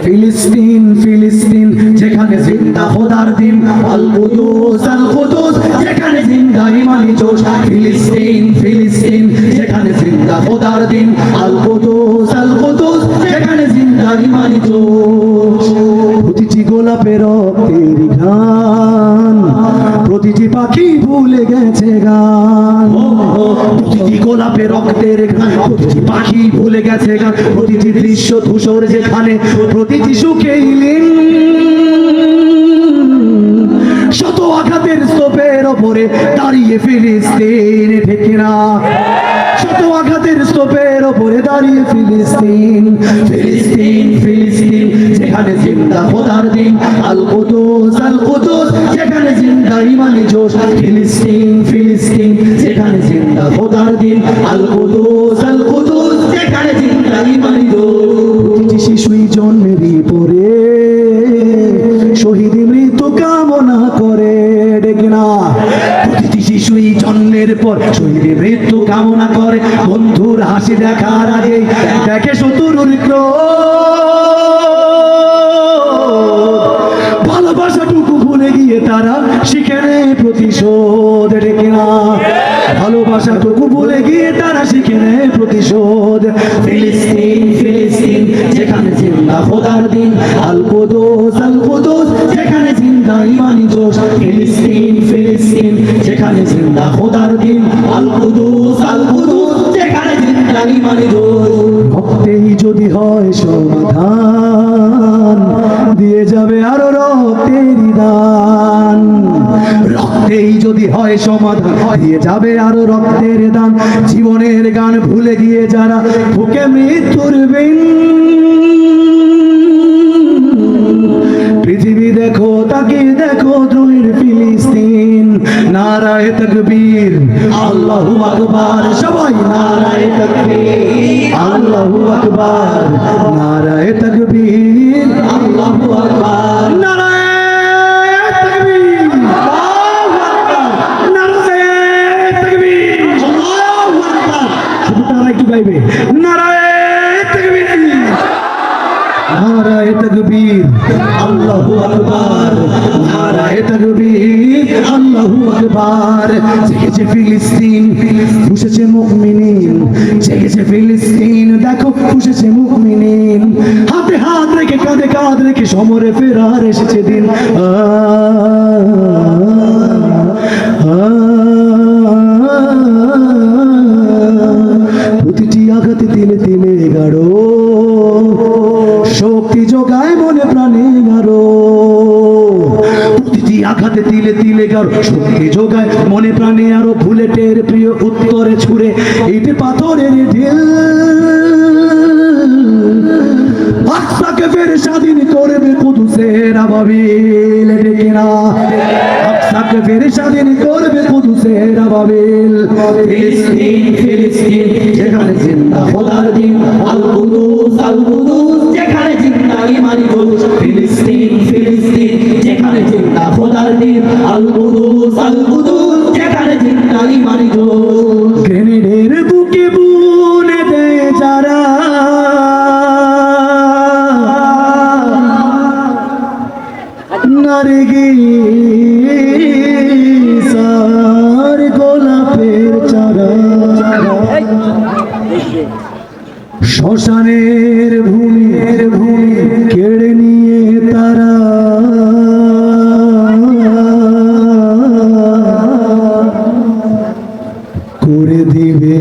ফিলিস্তিন ফিলিস্তিন যেখানে জিন্দা খোদার দিন, আল কুদুস যেখানে জিন্দা ইমানি জোশ। ফিলিস্তিন ফিলিস্তিন যেখানে জিন্দা খোদার দিন, আল কুদুস যেখানে জিন্দা ইমানি জোশ। প্রতিটি গোলাপের রক্তের গান, প্রতিটি পাখি ভুলে গেছে গান। প্রতিটি গোলাপের রক্তের গান, প্রতিটি পাখি ভুলে গেছে গান। প্রতিটি দৃশ্য ধূসর যেখানে, প্রতিটি সুখে ইলিন। শত আঘাতের স্তূপের ওপরে দাঁড়িয়ে ফিলিস্তিন, ঠিক না? শত আঘাতের স্তূপের ওপরে দাঁড়িয়ে ফিলিস্তিন ফিলিস্তিন ফিলিস্তিন যেখানে জিন্দা খোদার দিন, আল কুদুস যেখানে জিন্দা ইমানি জোশ। ফিলিস্তিন ফিলিস্তিন যেখানে জিন্দা খোদার দিন, আল কুদুস যেখানে জিন্দা ইমানি জোশ। প্রতিটি শিশুই জন্মেরই পরে শহীদ মৃত্যু কামনা করে, ডেকে না? প্রতিটি শিশুই জন্মের পর শহীদ মৃত্যু কামনা করে। বন্ধুর হাসি দেখার আগে দেখে শত্রুর ক্রোধ। ভালোবাসাটুকু ভুলে গিয়ে তারা শিখে নেয় প্রতিশোধ, ডেকে না? ভালোবাসাটুকু ভুলে গিয়ে তারা শিখে নেয় প্রতিশোধ। ফিলিস্তিন ফিলিস্তিন যেখানে জিন্দা খোদার দিন, আল কুদুস যেখানে জিন্দা ইমানি জোশ। ফিলিস্তিন ফিলিস্তিন যেখানে জিন্দা খোদার দিন, আল কুদুস যেখানে জিন্দা ইমানি জোশ। রক্তেই যদি হয় সমাধান, দিয়ে যাবে আরো রক্তের দান। রক্তেই যদি হয় সমাধান, দিয়ে যাবে আরো রক্তের দান। জীবনের গান ভুলে গিয়ে যারা বুকে মৃত্যুর বিন, পৃথিবী দেখো তাকিয়ে দেখো দ্রোহের ফিলিস্তিন। নারায়ে তাকবীর, আল্লাহু আকবার। সবাই নারায়ে তাকবীর, আল্লাহু আকবার। নারায়ে তাকবীর, আল্লাহু আকবার। নারায়ে তাকবীর, আল্লাহু আকবার। নারায়ে তাকবীর, আল্লাহু আকবার। শুধু তারা একটু গাইবে, নারায়ে তাকবীর, নারায়ে তাকবীর, আল্লাহু আকবার। নারায়ে তাকবীর, আল্লাহু আকবার। জেগেছে ফিলিস্তিন, ফুঁসেছে মুমিনিন। জেগেছে ফিলিস্তিন, দেখো ফুঁসেছে মুমিনিন। হাতে হাত রেখে কাঁধে কাঁধ রেখে সমরে ফেরার এসেছে দিন। প্রতিটি আঘাতে তিলে তিলে গাড়ো শক্তি যোগায় মনে প্রাণে গারো। প্রতিটি আঘাতে তিলে তিলে গারো শক্তি যোগায় মনে প্রাণে আরো। বুলেটের প্রিয় উত্তরে ছুড়ে ইট পাথরের ঢিল। আকসাকে ফের স্বাধীন করবে কুদুসের আবাবিল, ডেকে না? আকসাকে ফের স্বাধীন করবে কুদুসের আবাবিল। ফিলিস্তিন ফিলিস্তিন যেখানে জিন্দা খোদার দিন, আল কুদুস যেখানে জিন্দা ইমানি জোশ। ফিলিস্তিন ফিলিস্তিন যেখানে জিন্দা খোদার দিন, আল কুদুস যেখানে জিন্দা ইমানি জোশ। গ্রেনেডের বুকে বুনে দেয় যারা, নারগিসার গোলাপের চারা। শ্মশানের ভূমির ভূমি কেড়ে নিয়ে তারা করে দিবে